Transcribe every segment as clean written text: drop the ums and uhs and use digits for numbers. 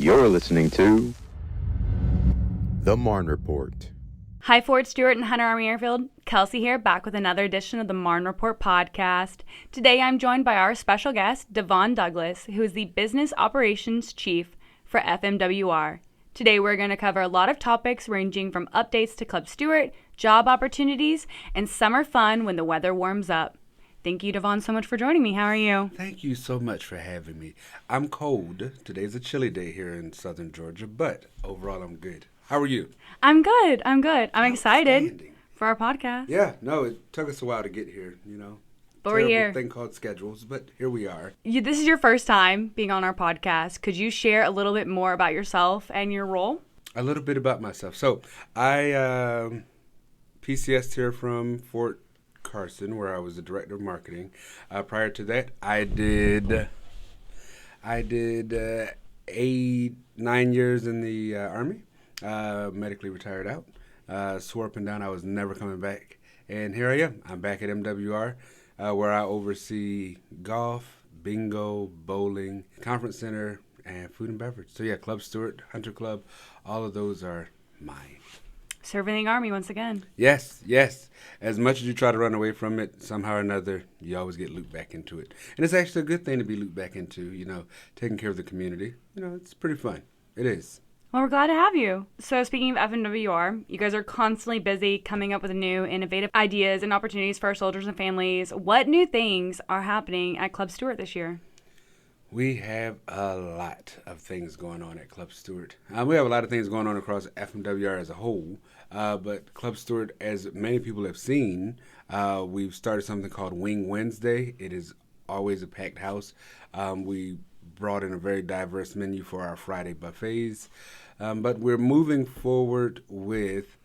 You're listening to the Marne Report. Hi, Fort Stewart and Hunter Army Airfield. Kelsey here, back with another edition of the Marne Report podcast. Today, I'm joined by our special guest, Devon Douglas, who is the Business Operations Chief for FMWR. Today, we're going to cover a lot of topics ranging from updates to Club Stewart, job opportunities, and summer fun when the weather warms up. Thank you, Devon, so much for joining me. How are you? Thank you so much for having me. I'm cold. Today's a chilly day here in southern Georgia, but overall I'm good. How are you? I'm good. I'm excited for our podcast. Yeah, no, it took us a while to get here, But we're here. Thing called schedules, but here we are. This is your first time being on our podcast. Could you share a little bit more about yourself and your role? A little bit about myself. So I PCS'd here from Fort Carson, where I was the director of marketing. Prior to that, I did 9 years in the Army. Medically retired out. Swore up and down I was never coming back. And here I am. I'm back at MWR, where I oversee golf, bingo, bowling, conference center, and food and beverage. So yeah, Club Stewart, Hunter Club, all of those are mine. Serving the Army once again. Yes. As much as you try to run away from it, somehow or another, you always get looped back into it. And it's actually a good thing to be looped back into, taking care of the community. It's pretty fun. It is. Well, we're glad to have you. So speaking of FMWR, you guys are constantly busy coming up with new innovative ideas and opportunities for our soldiers and families. What new things are happening at Club Stewart this year? We have a lot of things going on at Club Stewart. We have a lot of things going on across FMWR as a whole, but Club Stewart, as many people have seen, we've started something called Wing Wednesday. It is always a packed house. We brought in a very diverse menu for our Friday buffets, but we're moving forward with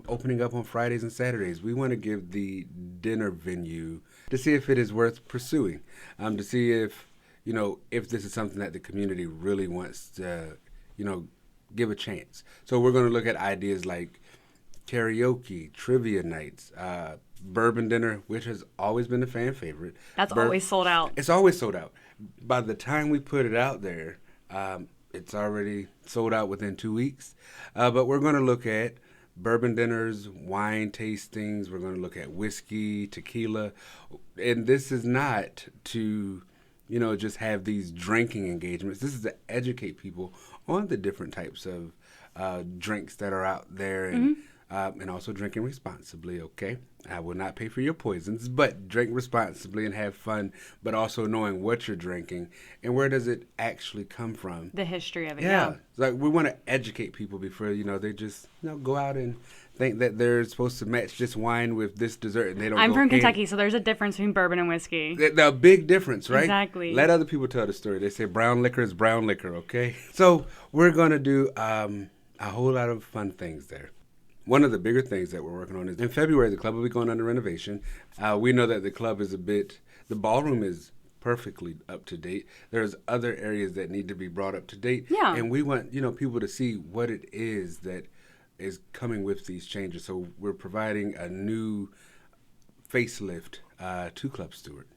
opening up on Fridays and Saturdays. We want to give the dinner venue to see if it is worth pursuing, to see if this is something that the community really wants to, give a chance. So we're going to look at ideas like karaoke, trivia nights, bourbon dinner, which has always been a fan favorite. That's always sold out. It's always sold out. By the time we put it out there, it's already sold out within 2 weeks. But we're going to look at bourbon dinners, wine tastings. We're going to look at whiskey, tequila. And this is not to just have these drinking engagements. This is to educate people on the different types of drinks that are out there, and also drinking responsibly, okay? I will not pay for your poisons, but drink responsibly and have fun, but also knowing what you're drinking and where does it actually come from. The history of it, yeah. It's like we want to educate people before, they just go out and think that they're supposed to match this wine with this dessert, and they don't. I'm from Kentucky, so there's a difference between bourbon and whiskey. The big difference, right? Exactly. Let other people tell the story. They say brown liquor is brown liquor, okay? So we're going to do a whole lot of fun things there. One of the bigger things that we're working on is in February, the club will be going under renovation. We know that the club is the ballroom is perfectly up to date. There's other areas that need to be brought up to date. Yeah. And we want, people to see what it is that is coming with these changes. So we're providing a new facelift to Club Stewart.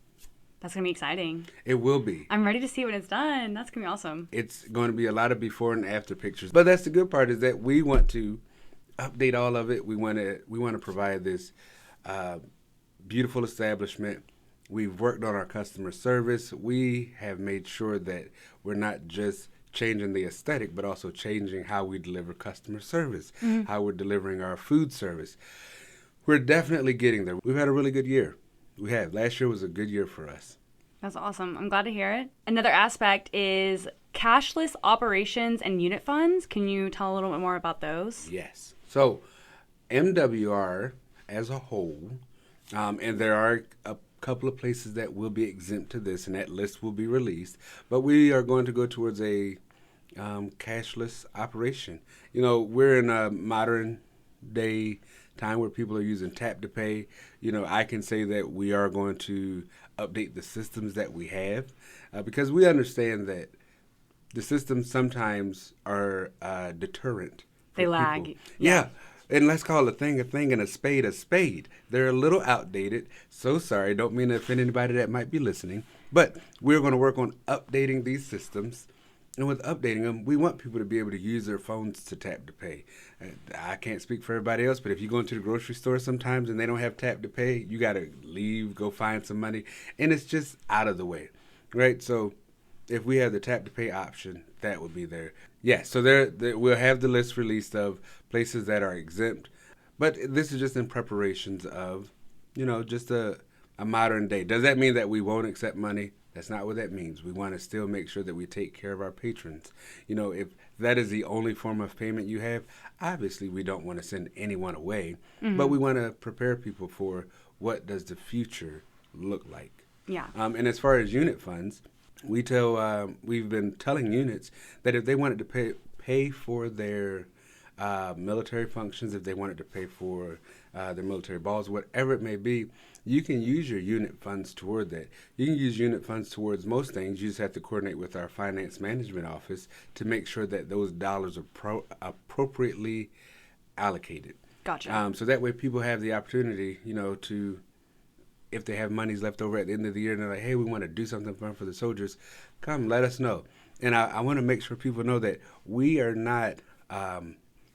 That's going to be exciting. It will be. I'm ready to see when it's done. That's going to be awesome. It's going to be a lot of before and after pictures. But that's the good part, is that we want to update all of it. We want to provide this beautiful establishment. We've worked on our customer service. We have made sure that we're not just changing the aesthetic, but also changing how we deliver customer service, how we're delivering our food service. We're definitely getting there. We've had a really good year. We have. Last year was a good year for us. That's awesome. I'm glad to hear it. Another aspect is cashless operations and unit funds. Can you tell a little bit more about those? Yes. So MWR as a whole, and there are a couple of places that will be exempt to this, and that list will be released, but we are going to go towards a cashless operation. We're in a modern day time where people are using tap to pay. I can say that we are going to update the systems that we have, because we understand that the systems sometimes are deterrent. They lag. People. Yeah. And let's call a thing and a spade a spade. They're a little outdated. So sorry. Don't mean to offend anybody that might be listening. But we're going to work on updating these systems And with updating them, we want people to be able to use their phones to tap to pay. I can't speak for everybody else, but if you go into the grocery store sometimes and they don't have tap to pay, you got to leave, go find some money, and it's just out of the way, right? So if we have the tap to pay option, that would be there. Yeah, so we'll have the list released of places that are exempt, but this is just in preparations of, just a modern day. Does that mean that we won't accept money? That's not what that means. We want to still make sure that we take care of our patrons. If that is the only form of payment you have, obviously we don't want to send anyone away, but we want to prepare people for what does the future look like. Yeah. And as far as unit funds, we've been telling units that if they wanted to pay for their military functions, if they wanted to pay for their military balls, whatever it may be, you can use your unit funds toward that. You can use unit funds towards most things. You just have to coordinate with our finance management office to make sure that those dollars are appropriately allocated. Gotcha. So that way people have the opportunity, to, if they have monies left over at the end of the year and they're like, hey, we want to do something fun for the soldiers, come let us know. And I want to make sure people know that we are not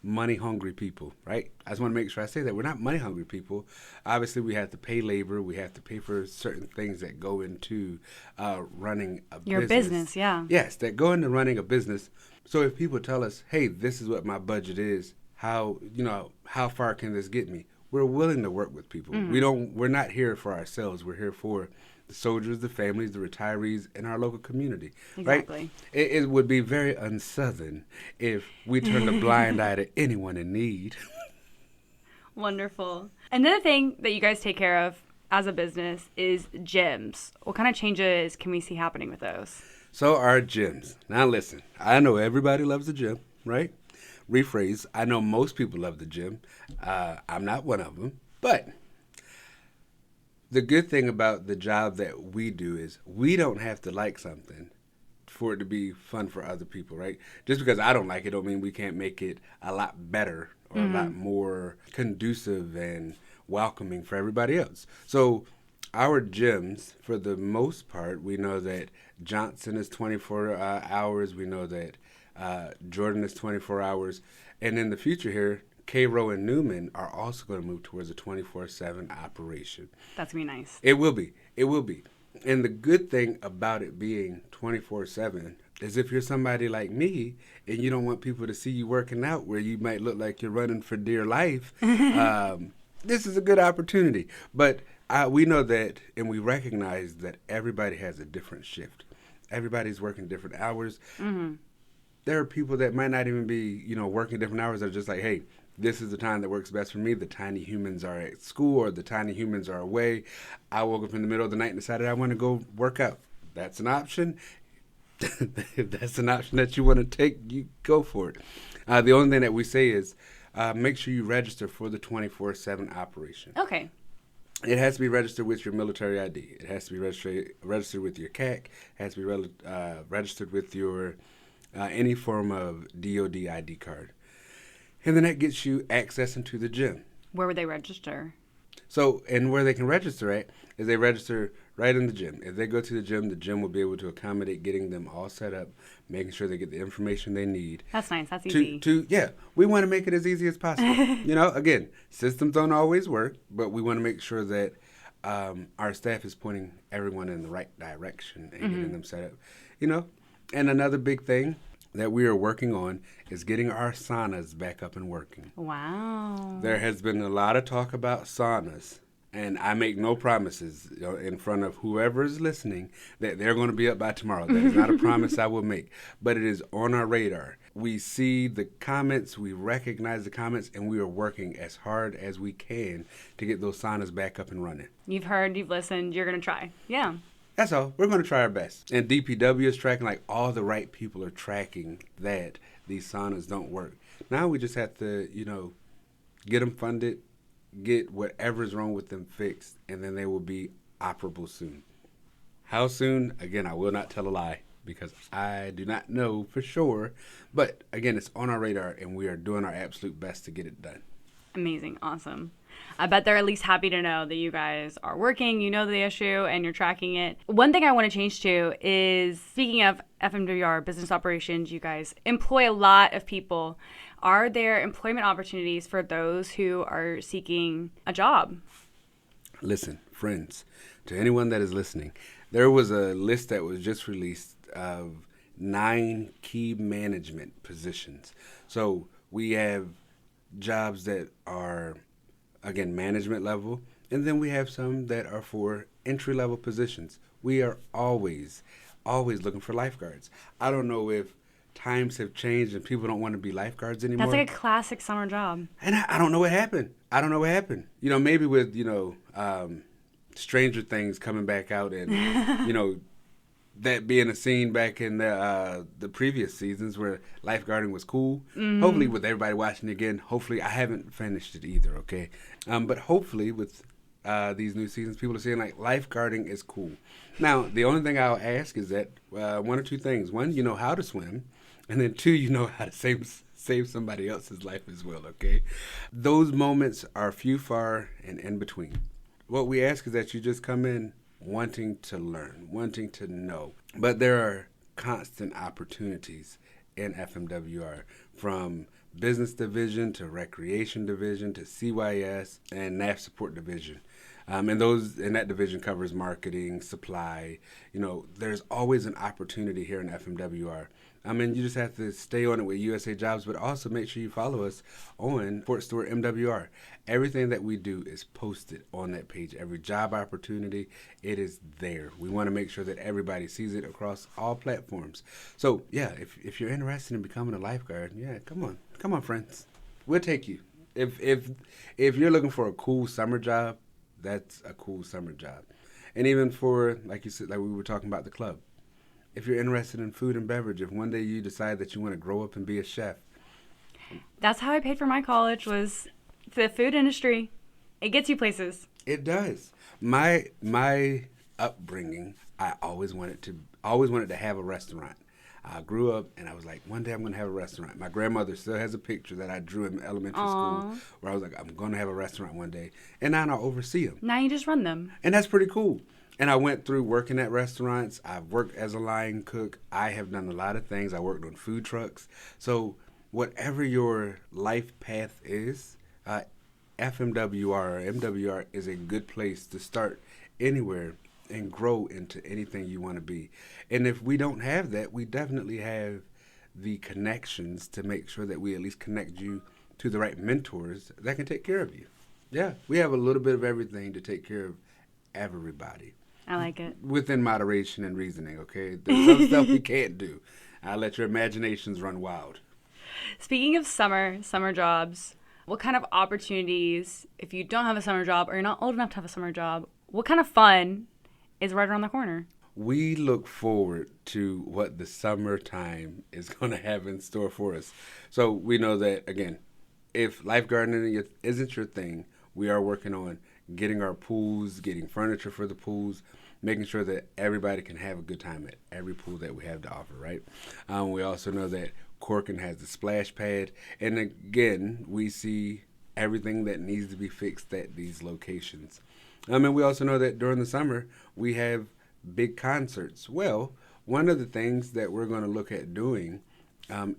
money hungry people, right? I just want to make sure I say that we're not money hungry people. Obviously, we have to pay labor. We have to pay for certain things that go into running a Your business, yeah. Yes, that go into running a business. So if people tell us, hey, this is what my budget is, how far can this get me? We're willing to work with people. We're not here for ourselves. We're here for the soldiers, the families, the retirees, and our local community. Exactly. Right? It would be very unsouthern if we turned a blind eye to anyone in need. Wonderful. Another thing that you guys take care of as a business is gyms. What kind of changes can we see happening with those? So our gyms. Now listen, I know everybody loves the gym, right? Rephrase, I know most people love the gym. I'm not one of them, but the good thing about the job that we do is we don't have to like something for it to be fun for other people, right? Just because I don't like it don't mean we can't make it a lot better or a lot more conducive and welcoming for everybody else. So our gyms, for the most part, we know that Johnson is 24 hours. We know that Jordan is 24 hours. And in the future here, Cairo and Newman are also going to move towards a 24/7 operation. That's going to be nice. It will be. It will be. And the good thing about it being 24/7 is if you're somebody like me and you don't want people to see you working out where you might look like you're running for dear life, this is a good opportunity. But we know that and we recognize that everybody has a different shift. Everybody's working different hours. There are people that might not even be, working different hours. They're just like, hey, this is the time that works best for me. The tiny humans are at school or the tiny humans are away. I woke up in the middle of the night and decided I want to go work out. That's an option. If that's an option that you want to take, you go for it. The only thing that we say is make sure you register for the 24/7 operation. Okay. It has to be registered with your military ID. It has to be registered with your CAC. It has to be registered with your any form of DOD ID card. And then that gets you access into the gym. Where would they register? So, and where they can register at is they register right in the gym. If they go to the gym will be able to accommodate getting them all set up, making sure they get the information they need. That's nice. That's easy. Yeah, we want to make it as easy as possible. Again, systems don't always work, but we want to make sure that our staff is pointing everyone in the right direction and getting them set up. And another big thing that we are working on is getting our saunas back up and working. Wow. There has been a lot of talk about saunas, and I make no promises in front of whoever is listening that they're going to be up by tomorrow. That is not a promise I will make, but it is on our radar. We see the comments, we recognize the comments, and we are working as hard as we can to get those saunas back up and running. You've heard, you've listened, you're going to try. Yeah. That's all. We're going to try our best. And DPW is tracking, like all the right people are tracking that these saunas don't work. Now we just have to, get them funded, get whatever's wrong with them fixed, and then they will be operable soon. How soon? Again, I will not tell a lie because I do not know for sure. But again, it's on our radar, and we are doing our absolute best to get it done. Amazing. Awesome. I bet they're at least happy to know that you guys are working, you know the issue, and you're tracking it. One thing I want to change to is, speaking of FMWR, business operations, you guys employ a lot of people. Are there employment opportunities for those who are seeking a job? Listen, friends, to anyone that is listening, there was a list that was just released of 9 key management positions. So we have jobs that are, again, management level, and then we have some that are for entry level positions. We are always looking for lifeguards. I don't know if times have changed and people don't want to be lifeguards anymore. That's like a classic summer job. And I don't know what happened. Maybe with, Stranger Things coming back out and, that being a scene back in the previous seasons where lifeguarding was cool. Mm-hmm. Hopefully with everybody watching again, hopefully, I haven't finished it either, okay? But hopefully with these new seasons, people are saying, like, lifeguarding is cool. Now, the only thing I'll ask is that one or two things. One, you know how to swim. And then 2, you know how to save somebody else's life as well, okay? Those moments are few, far, and in between. What we ask is that you just come in wanting to learn, wanting to know. But there are constant opportunities in FMWR, from business division to recreation division to CYS and NAF support division. And that division covers marketing, supply. There's always an opportunity here in FMWR. You just have to stay on it with USA Jobs, but also make sure you follow us on Fort Stewart MWR. Everything that we do is posted on that page. Every job opportunity, it is there. We want to make sure that everybody sees it across all platforms. So, yeah, if you're interested in becoming a lifeguard, yeah, come on, friends. We'll take you. If you're looking for a cool summer job, that's a cool summer job. And even for, like you said, like we were talking about the club. If you're interested in food and beverage, if one day you decide that you want to grow up and be a chef. That's how I paid for my college, was the food industry. It gets you places. It does. My upbringing, I always wanted to have a restaurant. I grew up and I was like, one day I'm going to have a restaurant. My grandmother still has a picture that I drew in elementary school where I was like, I'm going to have a restaurant one day. And now I oversee them. Now you just run them. And that's pretty cool. And I went through working at restaurants. I've worked as a line cook. I have done a lot of things. I worked on food trucks. So whatever your life path is, FMWR or MWR is a good place to start anywhere and grow into anything you want to be. And if we don't have that, we definitely have the connections to make sure that we at least connect you to the right mentors that can take care of you. Yeah, we have a little bit of everything to take care of everybody. I like it. Within moderation and reasoning, okay? There's some stuff you can't do. I'll let your imaginations run wild. Speaking of summer jobs, what kind of opportunities, if you don't have a summer job or you're not old enough to have a summer job, what kind of fun is right around the corner? We look forward to what the summertime is going to have in store for us. So we know that, again, if lifeguarding isn't your thing, we are working on getting our pools, getting furniture for the pools, making sure that everybody can have a good time at every pool that we have to offer, right? We also know that Corcoran has the splash pad. And again, we see everything that needs to be fixed at these locations. And we also know that during the summer, we have big concerts. Well, one of the things that we're going to look at doing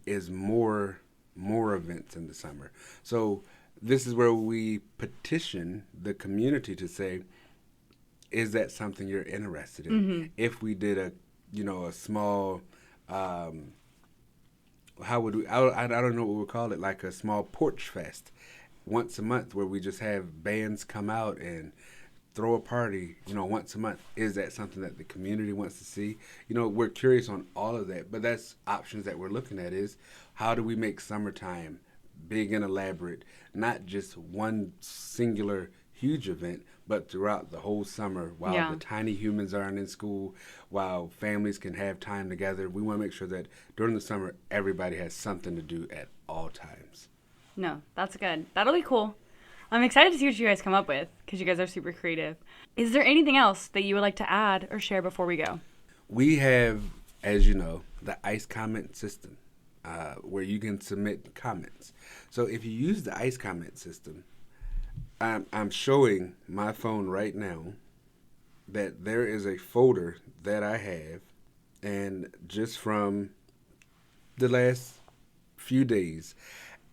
is more events in the summer. So this is where we petition the community to say, is that something you're interested in? Mm-hmm. If we did a small, how would we, I don't know what we'll call it, like a small porch fest once a month where we just have bands come out and throw a party, once a month. Is that something that the community wants to see? We're curious on all of that, but that's options that we're looking at is how do we make summertime big and elaborate, not just one singular huge event, but throughout the whole summer while the tiny humans aren't in school, while families can have time together. We want to make sure that during the summer, everybody has something to do at all times. No, that's good. That'll be cool. I'm excited to see what you guys come up with because you guys are super creative. Is there anything else that you would like to add or share before we go? We have, as you know, the ICE comment system. where you can submit comments. So if you use the ICE comment system, I'm showing my phone right now that there is a folder that I have, and just from the last few days,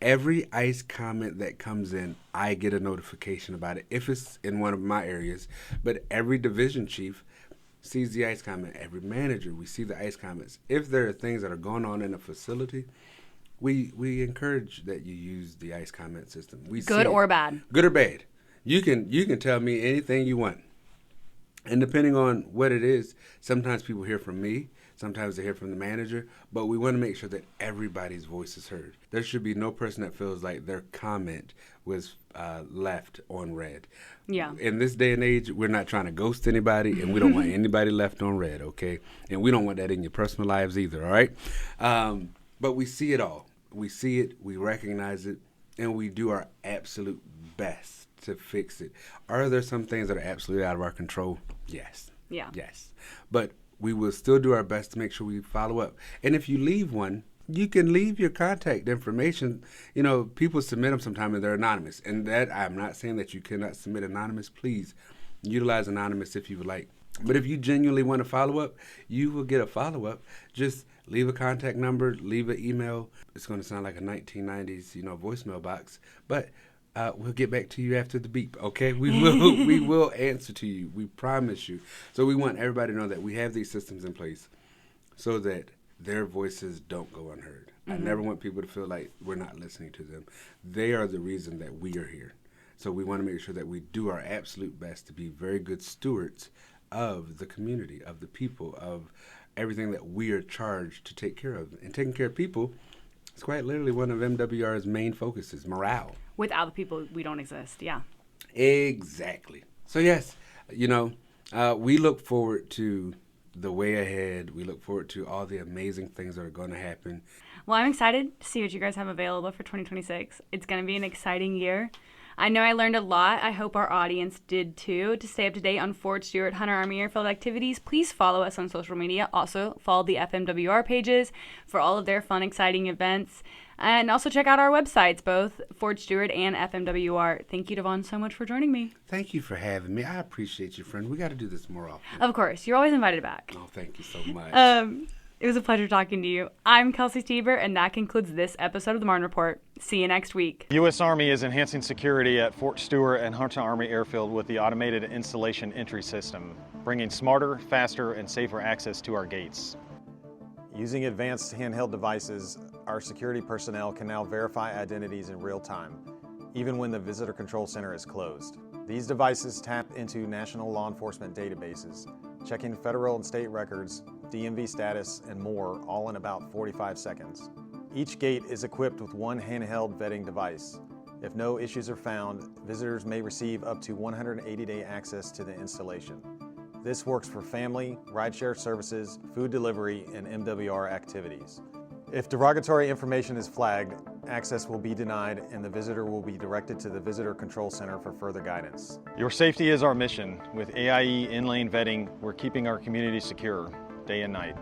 every ICE comment that comes in, I get a notification about it if it's in one of my areas. But every division chief sees the ICE comment. Every manager, we see the ICE comments. If there are things that are going on in a facility, we encourage that you use the ICE comment system. We Good or bad? Good or bad. You can tell me anything you want. And depending on what it is, sometimes people hear from me, sometimes they hear from the manager, but we want to make sure that everybody's voice is heard. There should be no person that feels like their comment was left on red. Yeah. In this day and age, we're not trying to ghost anybody, and we don't want anybody left on red, okay? And we don't want that in your personal lives either, all right? But we see it all. We see it, we recognize it, and we do our absolute best to fix it. Are there some things that are absolutely out of our control? Yes. Yeah. Yes. But we will still do our best to make sure we follow up. And if you leave one, you can leave your contact information. You know, people submit them sometime and they're anonymous. And that, I'm not saying that you cannot submit anonymous. Please utilize anonymous if you would like. But if you genuinely want to follow up, you will get a follow-up. Just leave a contact number, leave an email. It's going to sound like a 1990s, voicemail box. But we'll get back to you after the beep, okay? We will answer to you. We promise you. So we want everybody to know that we have these systems in place so that their voices don't go unheard. I never want people to feel like we're not listening to them. They are the reason that we are here. So we want to make sure that we do our absolute best to be very good stewards of the community, of the people, of everything that we are charged to take care of. And taking care of people is quite literally one of MWR's main focuses, morale. Without the people, we don't exist. Yeah. Exactly. So yes, we look forward to the way ahead. We look forward to all the amazing things that are going to happen. Well, I'm excited to see what you guys have available for 2026. It's going to be an exciting year. I know I learned a lot. I hope our audience did too. To stay up to date on Fort Stewart Hunter Army Airfield activities, please follow us on social media. Also, follow the FMWR pages for all of their fun, exciting events. And also check out our websites, both Fort Stewart and FMWR. Thank you, Devon, so much for joining me. Thank you for having me. I appreciate you, friend. We got to do this more often. Of course. You're always invited back. Oh, thank you so much. It was a pleasure talking to you. I'm Kelsey Stieber, and that concludes this episode of the Marne Report. See you next week. The U.S. Army is enhancing security at Fort Stewart and Hunter Army Airfield with the automated installation entry system, bringing smarter, faster, and safer access to our gates. Using advanced handheld devices, our security personnel can now verify identities in real time, even when the Visitor Control Center is closed. These devices tap into national law enforcement databases, checking federal and state records, DMV status, and more, all in about 45 seconds. Each gate is equipped with one handheld vetting device. If no issues are found, visitors may receive up to 180-day access to the installation. This works for family, rideshare services, food delivery, and MWR activities. If derogatory information is flagged, access will be denied and the visitor will be directed to the Visitor Control Center for further guidance. Your safety is our mission. With AIE in-lane vetting, we're keeping our community secure day and night.